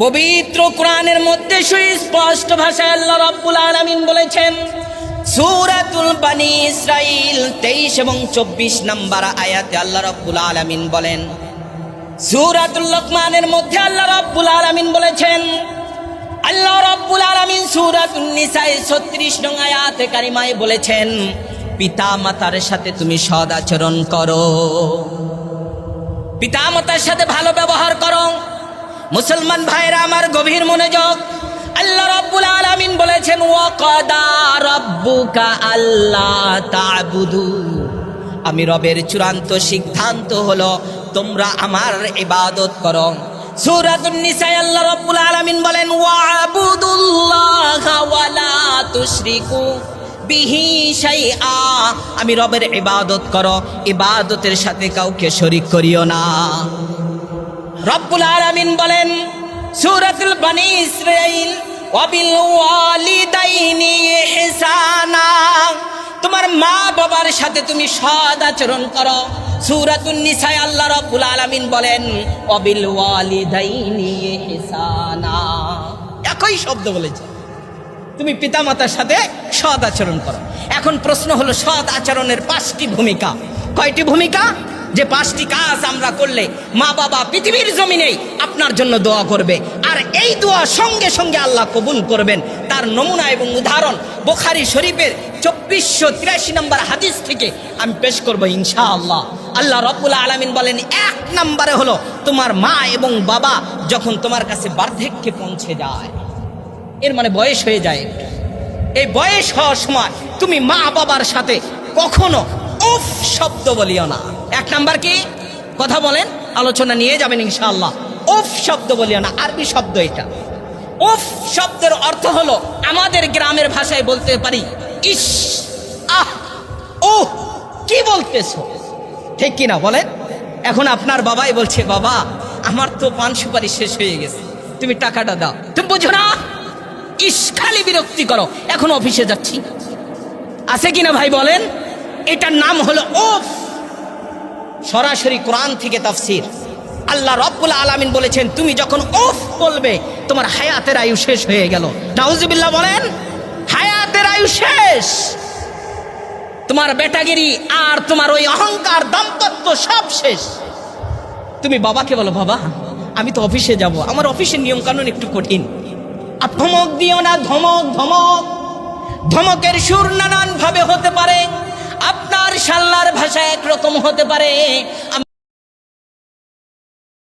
পবিত্র কোরআনের মধ্যে সুস্পষ্ট ভাষায় আল্লাহ রাব্বুল আলামিন বলেছেন, সূরাতুল বনী ইসরাইল 23 এবং 24 নম্বর আয়াতে আল্লাহ রাব্বুল আলামিন বলেন, সূরাতুল লোকমানের মধ্যে আল্লাহ রাব্বুল আলামিন বলেছেন, আল্লাহ রাব্বুল আলামিন সূরাতুন নিসায়ে 36 নং আয়াতে কারিমায় বলেছেন, পিতা মাতার সাথে তুমি সৎ আচরণ করো, পিতা মাতার সাথে ভালো ব্যবহার করো। মুসলমান ভাইরা আমার, গভীর মনোযোগ। আল্লাহ রাব্বুল আলামিন বলেছেন, ওয়া কাদা রাব্বুকা আল্লা তা'বুদু, আমি রবের চূড়ান্ত সিদ্ধান্ত হলো তোমরা আমার ইবাদত করো। সূরাতুন নিসায়ে আল্লাহ রাব্বুল আলামিন বলেন, ওয়া'বুদুল্লাহা ওয়া লা তুশরিকু বিহি শাইআ, আমি রবের ইবাদত করো, ইবাদতের সাথে কাউকে শরীক করিও না। রব্বুল আলামিন বলেন সূরাতুল বনী ইসরাইল, ওয়াবিল ওয়ালিদাইনি ইহসানা, তোমার মা বাবার সাথে তুমি সৎ আচরণ করো। সূরাতুন নিসায়ে আল্লাহ রাব্বুল আলামিন বলেন, ওয়াবিল ওয়ালিদাইনি ইহসানা, একই শব্দ বলেছে, তুমি পিতামাতার সাথে সৎ আচরণ করো। এখন প্রশ্ন হলো, সৎ আচরণের 5টি ভূমিকা। কয়টি ভূমিকা? যে 5টি কাজ আমরা করলে মা বাবা পৃথিবীর জমিনেই আপনার জন্য দোয়া করবে, আর এই দোয়া সঙ্গে সঙ্গে আল্লাহ কবুল করবেন। তার নমুনা এবং উদাহরণ বুখারী শরীফের 2483 নম্বর হাদিস থেকে আমি পেশ করব ইনশাআল্লাহ। আল্লাহ রাব্বুল আলামিন বলেন, 1 নম্বরে হলো তোমার মা এবং বাবা যখন তোমার কাছে বার্ধক্যে পৌঁছে যায়, এর মানে বয়স হয়ে যায়, এই বয়স হওয়ার সময় তুমি মা বাবার সাথে কখনো উফ শব্দ বলিও না। 1 নাম্বার কি? কথা বলেন, আলোচনা নিয়ে যাবেন ইনশাআল্লাহ। উফ শব্দ বলিও না, আরবি শব্দ এটা। উফ শব্দের অর্থ হলো, আমাদের গ্রামের ভাষায় বলতে পারি, ইস, আহ, ও কি বলতেছো, ঠিক কিনা বলেন? এখন আপনার বাবাই বলছে, বাবা আমার তো পান সুপারি শেষ হয়ে গেছে, তুমি টাকাটা দাও। তুমি বুঝো না, ইস, খালি বিরক্তি করো, এখন অফিসে যাচ্ছি। আছে কিনা ভাই বলেন? এটার নাম হলো উফ। সরাসরি কোরআন থেকে তাফসীর। আল্লাহ রাব্বুল আলামিন বলেছেন, তুমি যখন উফ বলবে তোমার হায়াতের আয়ু শেষ হয়ে গেল। নাউজুবিল্লাহ বলেন, হায়াতের আয়ু শেষ। তোমার বেটাগিরি আর তোমার ওই অহংকার দাম্পত্য সব শেষ। তুমি বাবাকে বলো, বাবা আমি তো অফিসে যাব, আমার অফিসের নিয়ম কানুন একটু কঠিন। আর ধমক দিও না, ধমক ধমক। ধমকের সুর নানান ভাবে হতে পারে, আপনার শাল্লার ভাষা একরকম হতে পারে,